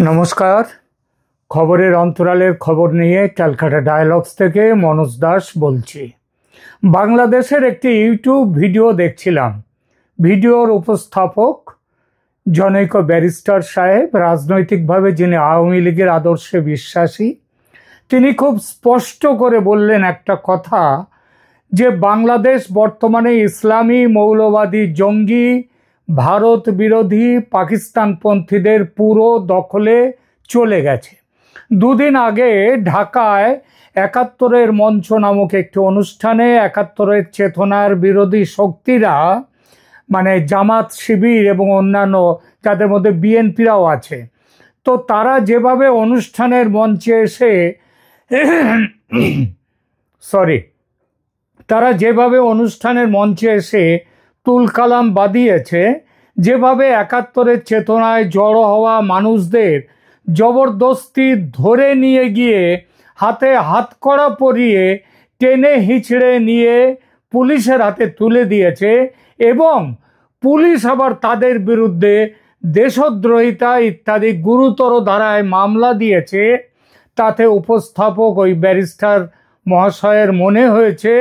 নমস্কার। খবরের অন্তরালের খবর নিয়ে ক্যালকাটা ডায়ালগস থেকে মনোজ দাস বলছি। বাংলাদেশের একটি ইউটিউব ভিডিও দেখছিলাম। ভিডিওর উপস্থাপক জনৈক ব্যারিস্টার সাহেব, রাজনৈতিকভাবে যিনি আওয়ামী লীগের আদর্শে বিশ্বাসী, তিনি খুব স্পষ্ট করে বললেন একটা কথা, যে বাংলাদেশ বর্তমানে ইসলামী মৌলবাদী জঙ্গি ভারত বিরোধী পাকিস্তানপন্থীদের পুরো দখলে চলে গেছে। দুদিন আগে ঢাকায় ৭১-এর মঞ্চ নামক একটি অনুষ্ঠানে ৭১-এর চেতনার বিরোধী শক্তিরা, মানে জামাত, শিবির এবং অন্যান্য, যাদের মধ্যে বিএনপিরাও আছে, তো তারা যেভাবে অনুষ্ঠানের মঞ্চে এসে তুলকালাম বাদিয়েছে, যেভাবে ৭১-এর চেতনায় জড়ো হওয়া মানুষদের জবরদস্তি ধরে নিয়ে গিয়ে হাতে হাতকড়া পরিয়ে টেনে হিঁচড়ে নিয়ে পুলিশের হাতে তুলে দিয়েছে, এবং পুলিশ আবার তাদের বিরুদ্ধে দেশদ্রোহিতা ইত্যাদি গুরুতর ধারায় মামলা দিয়েছে, তাতে উপস্থাপক ওই ব্যারিস্টার মহাশয়ের মনে হয়েছে,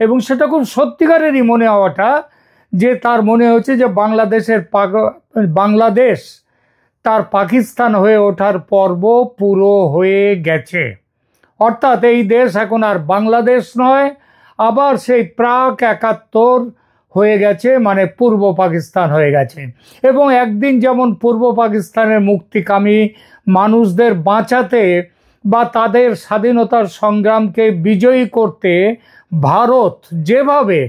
এবং সেটা খুব সত্যিকারেরই মনে হওয়াটা, যে তার মনে হচ্ছে যে বাংলাদেশ তার পাকিস্তান হয়ে ওঠার পর্ব পুরো হয়ে গেছে। অর্থাৎ এই দেশ এখন আর বাংলাদেশ নয়, আবার সেই প্রাক ৭১ হয়ে গেছে, মানে পূর্ব পাকিস্তান হয়ে গেছে। এবং একদিন যেমন পূর্ব পাকিস্তানের মুক্তিকামী মানুষদের বাঁচাতে বা তাদের স্বাধীনতার সংগ্রামকে বিজয়ী করতে ভারত যেভাবে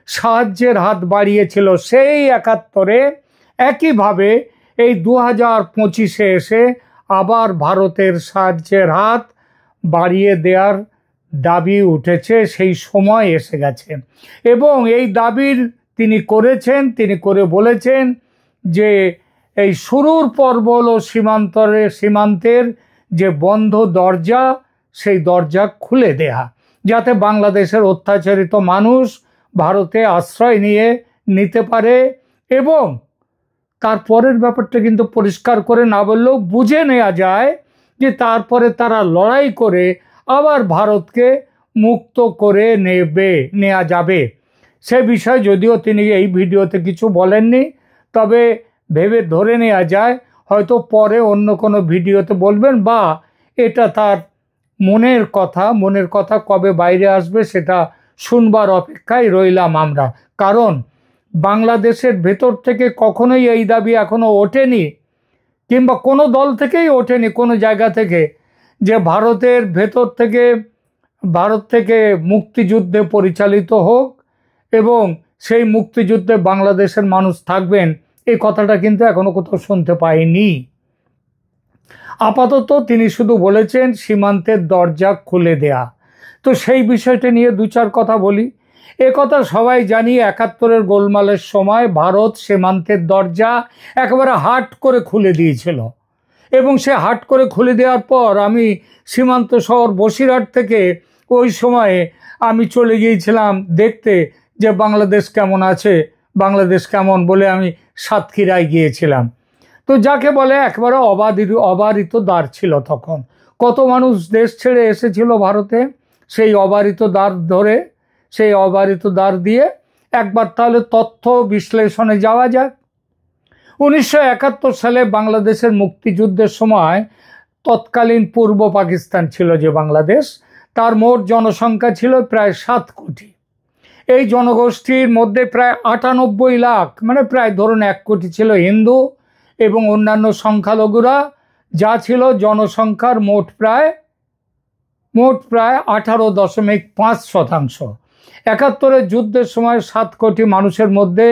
সাহায্যের হাত বাড়িয়েছিল সেই ৭১-এ, একইভাবে এই ২০২৫-এ এসে আবার ভারতের সাহায্যের হাত বাড়িয়ে দেওয়ার দাবি উঠেছে, সেই সময় এসে গেছে। এবং এই দাবির তিনি করে বলেছেন যে এই শুরুর পর্ব হলো সীমান্তের যে বন্ধ দরজা, সেই দরজা খুলে দেয়া, যাতে বাংলাদেশের অত্যাচারিত মানুষ ভারতে আশ্রয় নিতে পারে। এবং তারপরের ব্যাপারটা কিন্তু পরিষ্কার করে না বললেও বুঝে নেওয়া যায় যে তারপরে তারা লড়াই করে আবার ভারতকে মুক্ত করে নেওয়া যাবে। সে বিষয়ে যদিও তিনি এই ভিডিওতে কিছু বলেননি, তবে ভেবে ধরে নেওয়া যায় হয়তো পরে অন্য কোনো ভিডিওতে বলবেন, বা এটা তার মনের কথা কবে বাইরে আসবে সেটা শুনবার অপেক্ষায় রইলাম আমরা। কারণ বাংলাদেশের ভেতর থেকে কখনোই এই দাবি এখনো ওঠেনি, কিংবা কোনো দল থেকেই ওঠেনি, কোনো জায়গা থেকে, যে ভারত থেকে মুক্তিযুদ্ধে পরিচালিত হোক এবং সেই মুক্তিযুদ্ধে বাংলাদেশের মানুষ থাকবেন, এই কথাটা কিন্তু এখনো কোথাও শুনতে পাইনি। আপাতত তিনি শুধু বলেছেন সীমান্তের দরজা খুলে দেয়া। তো সেই বিষয়টা নিয়ে দু চার কথা বলি। কথা সবাই জানি, ৭১-এর গোলমালের সময় ভারত সীমান্তের দরজা একেবারে হাট করে খুলে দিয়েছিল, এবং সে হাট করে খুলে দেওয়ার পর আমি সীমান্ত শহর বসিরহাট থেকে ওই সময়ে আমি চলে গিয়েছিলাম দেখতে যে বাংলাদেশ কেমন আছে, বাংলাদেশ কেমন বলে আমি সাতক্ষীরায় গিয়েছিলাম। তো যাকে বলে একেবারে অবারিত দ্বার ছিল। তখন কত মানুষ দেশ ছেড়ে এসেছিল ভারতে, সেই অবারিত দ্বার দিয়ে একবার তাহলে তথ্য বিশ্লেষণে যাওয়া যাক। ১৯৭১ সালে বাংলাদেশের মুক্তিযুদ্ধের সময় তৎকালীন পূর্ব পাকিস্তান ছিল যে বাংলাদেশ, তার মোট জনসংখ্যা ছিল প্রায় ৭ কোটি। এই জনগোষ্ঠীর মধ্যে প্রায় ৯৮ লাখ, মানে প্রায় ধরুন ১ কোটি ছিল হিন্দু, এবং অন্যান্য সংখ্যালঘুরা যা ছিল জনসংখ্যার মোট প্রায় ১৮.৫%। ৭১-এর যুদ্ধের সময় ৭ কোটি মানুষের মধ্যে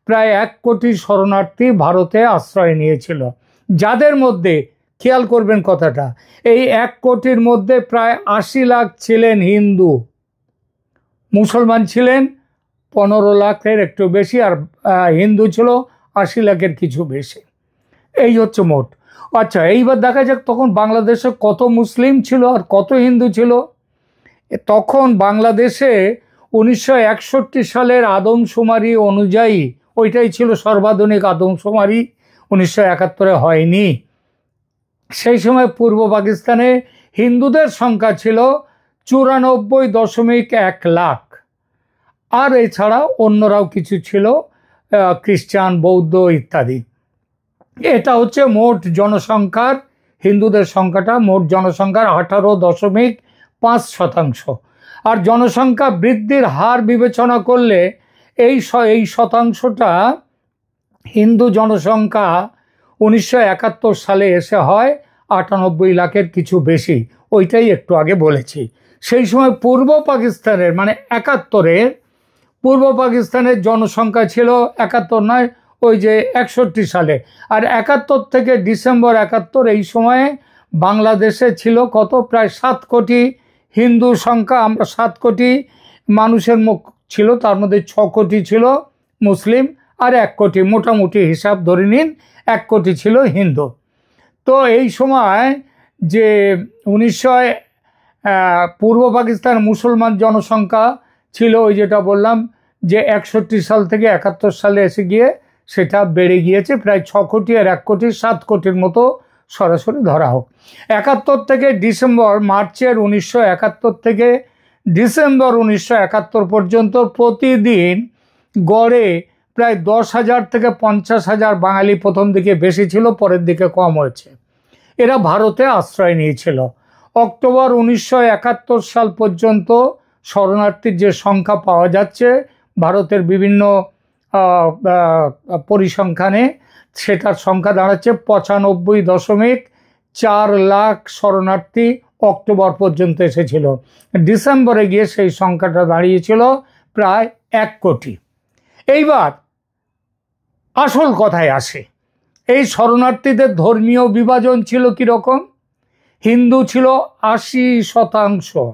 প্রায় ১ কোটি শরণার্থী ভারতে আশ্রয় নিয়েছিল, যাদের মধ্যে খেয়াল করবেন কথাটা, এই ১ কোটির মধ্যে প্রায় ৮০ লাখ ছিলেন হিন্দু, মুসলমান ছিলেন ১৫ লাখের একটু বেশি, আর হিন্দু ছিল ৮০ লাখের কিছু বেশি। এই হচ্ছে মোট। আচ্ছা, এইবার দেখা যাক তখন বাংলাদেশে কত মুসলিম ছিল আর কত হিন্দু ছিল। তখন বাংলাদেশে ১৯৬১ সালের আদমশুমারি অনুযায়ী, ওইটাই ছিল সর্বাধুনিক আদমশুমারি, ১৯৭১-এ হয়নি, সেই সময় পূর্ব পাকিস্তানে হিন্দুদের সংখ্যা ছিল 94.1 লাখ। আর এছাড়া অন্যরাও কিছু ছিল, খ্রিস্টান, বৌদ্ধ ইত্যাদি। এটা হচ্ছে মোট জনসংখ্যার, হিন্দুদের সংখ্যাটা মোট জনসংখ্যার 18.5%। আর জনসংখ্যা বৃদ্ধির হার বিবেচনা করলে এই শতাংশটা হিন্দু জনসংখ্যা 1971 সালে এসে হয় 98 লাখের কিছু বেশি। ওইটাই একটু আগে বলেছি। সেই সময় পূর্ব পাকিস্তানের মানে 71-এর পূর্ব পাকিস্তানের জনসংখ্যা ছিল 71 নয়, ওই যে 61 সালে। আর 71 থেকে ডিসেম্বর 71 এই সময়ে বাংলাদেশে ছিল কত? প্রায় 7 কোটি হিন্দু সংখ্যা। আমরা 7 কোটি মানুষের মুখ ছিল, তার মধ্যে 6 কোটি ছিল মুসলিম আর 1 কোটি, মোটামুটি হিসাব ধরে নিন 1 কোটি ছিল হিন্দু। তো এই সময় যে পূর্ব পাকিস্তান মুসলমান জনসংখ্যা ছিল ওই যেটা বললাম যে 61 সাল থেকে 71 সালে এসে গিয়ে সেটা বেড়ে গিয়েছে প্রায় 6 কোটি আর 1 কোটি, 7 কোটির মতো সরাসরি ধরা হোক। 71 থেকে ডিসেম্বর, মার্চের 1971 থেকে ডিসেম্বর 1971 পর্যন্ত প্রতিদিন গড়ে প্রায় 10,000 থেকে 50,000 বাঙালি প্রথম দিকে বেশি ছিল, পরের দিকে কম হয়েছে। এরা ভারতে আশ্রয় নিয়েছিল। অক্টোবর 1971 সাল পর্যন্ত শরণার্থীর যে সংখ্যা পাওয়া যাচ্ছে ভারতের বিভিন্ন পরিসংখ্যানে, সেটার সংখ্যা দাঁড়াচ্ছে 95.4 লাখ শরণার্থী অক্টোবর পর্যন্ত এসেছিল। ডিসেম্বরে গিয়ে সেই সংখ্যাটা দাঁড়িয়েছিল প্রায় 1 কোটি। এইবার আসল কথায় আসে, এই শরণার্থীদের ধর্মীয় বিভাজন ছিল কীরকম? হিন্দু ছিল 80%,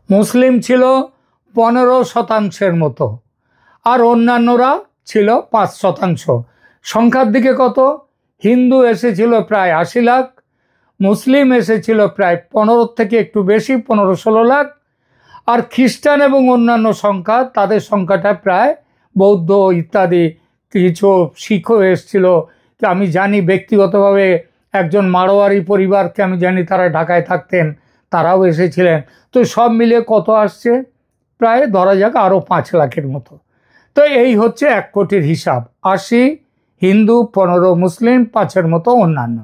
মুসলিম ছিল 15%-এর মতো, আর অন্যান্যরা ছিল 5%। সংখ্যার দিকে কত? হিন্দু এসেছিল প্রায় 80 লাখ, মুসলিম এসেছিল প্রায় 15 থেকে একটু বেশি, 15-16 লাখ, আর খ্রিস্টান এবং অন্যান্য সংখ্যা, তাদের সংখ্যাটা প্রায়, বৌদ্ধ ইত্যাদি কিছু শিখও এসেছিল। আমি জানি ব্যক্তিগতভাবে একজন মারোয়ারি পরিবারকে আমি জানি, তারা ঢাকায় থাকতেন, তারাও এসেছিলেন। তো সব মিলিয়ে কত আসছে? প্রায় ধরা যাক আরও 5 লাখের মতো। তো এই হচ্ছে 1 কোটির হিসাব। 80 হিন্দু, 15 মুসলিম, 5-এর মতো অন্যান্য।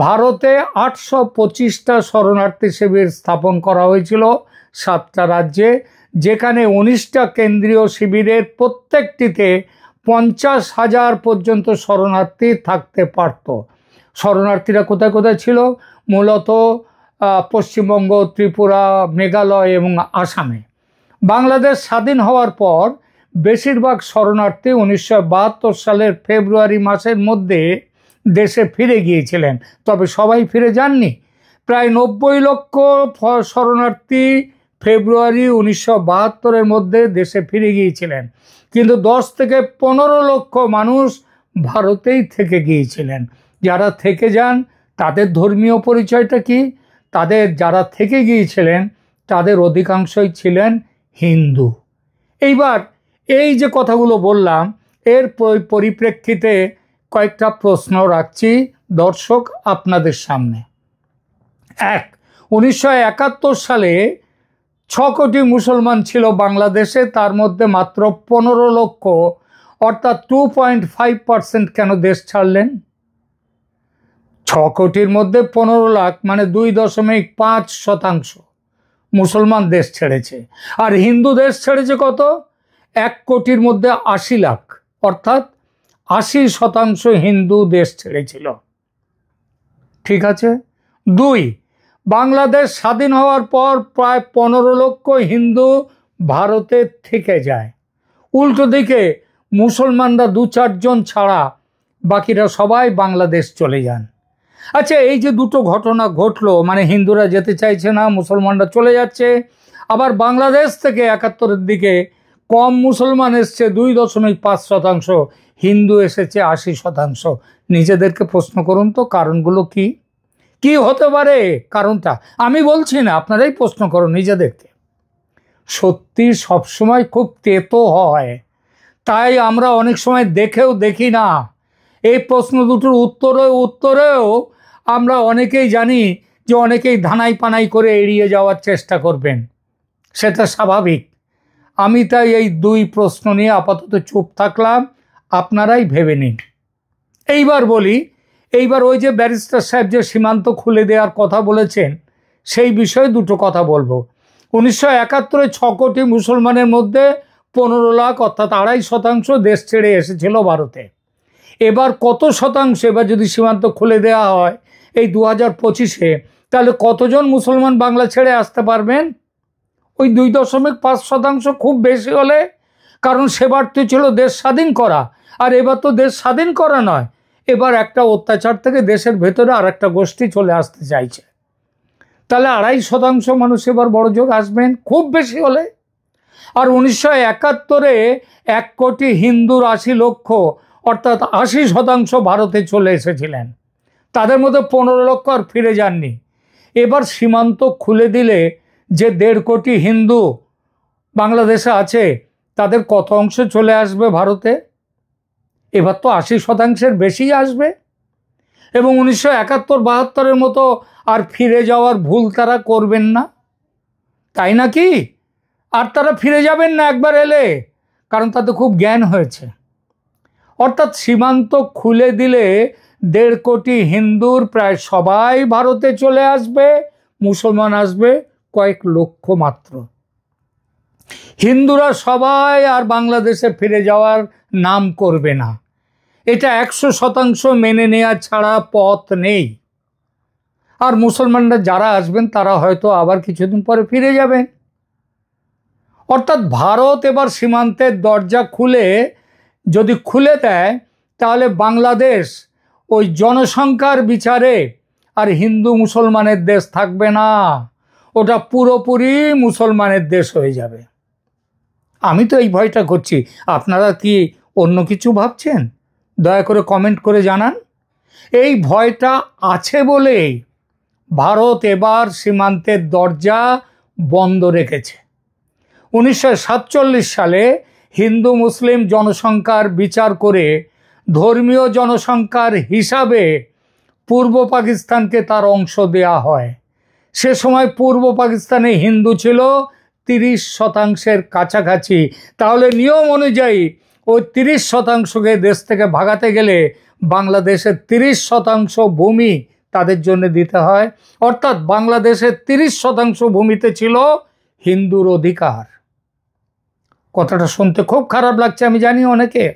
ভারতে 825টা শরণার্থী শিবির স্থাপন করা হয়েছিল 7টা রাজ্যে, যেখানে 19টা কেন্দ্রীয় শিবিরের প্রত্যেকটিতে 50,000 পর্যন্ত শরণার্থী থাকতে পারত। শরণার্থীরা কোথায় কোথায় ছিল? মূলত পশ্চিমবঙ্গ, ত্রিপুরা, মেঘালয় এবং আসামে। বাংলাদেশ স্বাধীন হওয়ার পর বেশিরভাগ শরণার্থী 1972 সালের ফেব্রুয়ারি মাসের মধ্যে দেশে ফিরে গিয়েছিলেন, তবে সবাই ফিরে যাননি। প্রায় 90 লক্ষ শরণার্থী ফেব্রুয়ারি 1972-এর মধ্যে দেশে ফিরে গিয়েছিলেন, কিন্তু 10 থেকে 15 লক্ষ মানুষ ভারতেই থেকে গিয়েছিলেন। যারা থেকে যান তাদের ধর্মীয় পরিচয়টা কি? তাদের যারা থেকে গিয়েছিলেন তাদের অধিকাংশই ছিলেন হিন্দু। এইবার এই যে কথাগুলো বললাম, এর পরিপ্রেক্ষিতে কয়েকটা প্রশ্ন রাখছি দর্শক আপনাদের সামনে। 1971 সালে 6 কোটি মুসলমান ছিল বাংলাদেশে, তার মধ্যে মাত্র 15 লক্ষ অর্থাৎ 2.5% কেন দেশ ছাড়লেন? 6 কোটির মধ্যে 15 লাখ মানে 2.5% মুসলমান দেশ ছেড়েছে। আর হিন্দু দেশ ছেড়েছে কত? 1 কোটির মধ্যে 80 লাখ, অর্থাৎ 80% হিন্দু দেশ ছেড়েছিল। ঠিক আছে। 2, বাংলাদেশ স্বাধীন হওয়ার পর প্রায় 15 লক্ষ হিন্দু ভারতে থেকে যায়। উল্টো দিকে মুসলমানরা 2-4 জন ছাড়া বাকিরা সবাই বাংলাদেশ চলে যান। আচ্ছা, এই যে দুটো ঘটনা ঘটলো, মানে হিন্দুরা যেতে চাইছে না, মুসলমানরা চলে যাচ্ছে, আবার বাংলাদেশ থেকে 71-এর দিকে কম মুসলমান এসছে 2.5%, হিন্দু এসেছে 80%। নিজেদেরকে প্রশ্ন করুন তো কারণগুলো কি কি হতে পারে? কারণটা আমি বলছি না, আপনারাই প্রশ্ন করুন নিজেদেরকে। সত্যি সবসময় খুব তেতো হয়, তাই আমরা অনেক সময় দেখেও দেখি না। এই প্রশ্ন দুটোর উত্তরেও আমরা অনেকেই জানি যে অনেকেই ধানাই পানাই করে এড়িয়ে যাওয়ার চেষ্টা করবেন, সেটা স্বাভাবিক। আমি তাই এই দুই প্রশ্ন নিয়ে আপাতত চুপ থাকলাম, আপনারাই ভেবে নিন। এইবার বলি, এইবার ওই যে ব্যারিস্টার সাহেব যে সীমান্ত খুলে দেওয়ার কথা বলেছেন, সেই বিষয়ে দুটো কথা বলবো। 1971-এ 6 কোটি মুসলমানের মধ্যে 15 লাখ অর্থাৎ 2.5% দেশ ছেড়ে এসেছিল ভারতে। এবার কত শতাংশ, এবার যদি সীমান্ত খুলে দেওয়া হয় এই 2025-এ, তাহলে কতজন মুসলমান বাংলা ছেড়ে আসতে পারবেন? ওই 2.5% খুব বেশি হলে, কারণ সেবার তো ছিল দেশ স্বাধীন করা, আর এবার তো দেশ স্বাধীন করা নয়, এবার একটা অত্যাচার থেকে দেশের ভেতরে আর একটা গোষ্ঠী চলে আসতে চাইছে। তাহলে 2.5% মানুষ এবার বড় জোর আসবেন খুব বেশি হলে। আর 1971-এ 1 কোটি হিন্দুর 80 লক্ষ অর্থাৎ 80% ভারতে চলে এসেছিলেন, তাদের মধ্যে 15 লক্ষ আর ফিরে যাননি। এবার সীমান্ত খুলে দিলে যে 1.5 কোটি হিন্দু বাংলাদেশে আছে, তাদের কত অংশ চলে আসবে ভারতে? এবার তো 80%-এর বেশি আসবে। এবং 1971-72-এর মতো আর ফিরে যাওয়ার ভুল তারা করবেন না, তাই নাকি? আর তারা ফিরে যাবেন না একবার এলে, কারণ তাতে খুব জ্ঞান হয়েছে। অর্থাৎ সীমান্ত খুলে দিলে 1.5 কোটি হিন্দুর প্রায় সবাই ভারতে চলে আসবে, মুসলমান আসবে কয়েক লক্ষ মাত্র। হিন্দুরা সবাই আর বাংলাদেশে ফিরে যাওয়ার নাম করবে না, এটা 100% মেনে নেওয়া ছাড়া পথ নেই। আর মুসলমানরা যারা আসবেন তারা হয়তো আবার কিছুদিন পরে ফিরে যাবেন। অর্থাৎ ভারত এবার সীমান্তের দরজা যদি খুলে দেয়, তাহলে বাংলাদেশ ওই জনসংখ্যার বিচারে আর হিন্দু মুসলমানের দেশ থাকবে না, ওটা পুরোপুরি মুসলমানের দেশ হয়ে যাবে। আমি তো এই ভয়টা করছি, আপনারা কি অন্য কিছু ভাবছেন? দয়া করে কমেন্ট করে জানান। এই ভয়টা আছে বলেই ভারত এবার সীমান্তের দরজা বন্ধ রেখেছে। 1947 সালে হিন্দু মুসলিম জনসংখ্যার বিচার করে ধর্মীয় জনসংখ্যার হিসাবে পূর্ব পাকিস্তানকে তার অংশ দেয়া হয়। সে সময় পূর্ব পাকিস্তানে হিন্দু ছিল 30%-এর কাছাকাছি। তাহলে নিয়ম অনুযায়ী ওই 30%কে দেশ থেকে ভাগাতে গেলে বাংলাদেশের 30% ভূমি তাদের জন্য দিতে হয়। অর্থাৎ বাংলাদেশের 30% ভূমিতে ছিল হিন্দুর অধিকার। কথাটা শুনতে খুব খারাপ লাগছে আমি জানি অনেকের,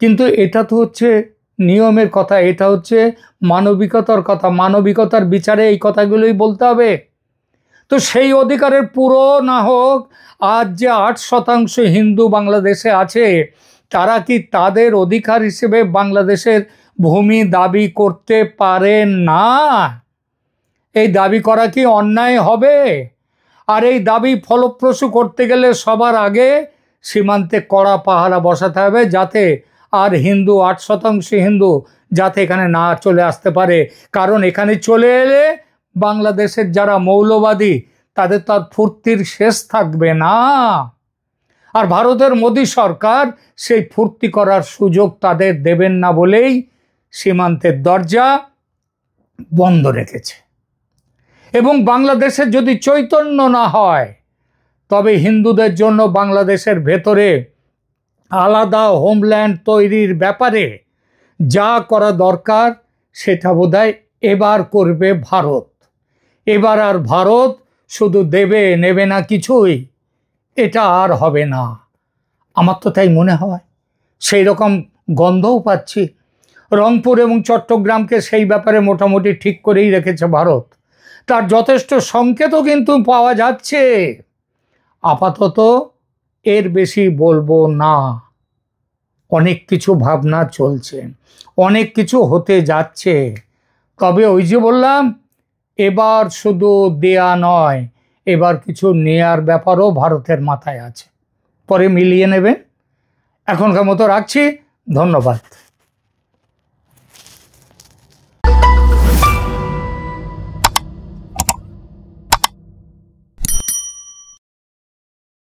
কিন্তু এটা তো হচ্ছে নিয়মের কথা, এটা হচ্ছে মানবিকতার কথা। মানবিকতার বিচারে এই কথাগুলোই বলতে হবে। তো সেই অধিকারের পুরো না হোক, আজ যে 8% হিন্দু বাংলাদেশে আছে, তারা কি তাদের অধিকার হিসেবে বাংলাদেশের ভূমি দাবি করতে পারে না? এই দাবি করা কি অন্যায় হবে? আর এই দাবি ফলপ্রসূ করতে গেলে সবার আগে সীমান্তে কড়া পাহারা বসাতে হবে, যাতে আর 8% হিন্দু যাতে এখানে না চলে আসতে পারে। কারণ এখানে চলে এলে বাংলাদেশের যারা মৌলবাদী, তাদের তো আর ফুর্তির শেষ থাকবে না। আর ভারতের মোদী সরকার সেই ফুর্তি করার সুযোগ তাদের দেবেন না বলেই সীমান্তের দরজা বন্ধ রেখেছে। এবং বাংলাদেশের যদি চৈতন্য না হয়, তবে হিন্দুদের জন্য বাংলাদেশের ভেতরে আলাদা হোমল্যান্ড তৈরির ব্যাপারে যা করা দরকার সেটা বোধহয় এবার করবে ভারত। এবার আর ভারত শুধু দেবে নেবে না কিছুই, এটা আর হবে না। আমার তো তাই মনে হয়, সেই রকম গন্ধও পাচ্ছি। রংপুর এবং চট্টগ্রামকে সেই ব্যাপারে মোটামুটি ঠিক করেই রেখেছে ভারত, তার যথেষ্ট সংকেতও কিন্তু পাওয়া যাচ্ছে। আপাতত এর বেশি বলবো না। অনেক কিছু ভাবনা চলছে, অনেক কিছু হতে যাচ্ছে। তবে ওই যে বললাম, এবার শুধু দেয়া নয়, এবার কিছু নেয়ার ব্যাপারও ভারতের মাথায় আছে, পরে মিলিয়ে নেবেন। এখনকার মতো রাখছি, ধন্যবাদ।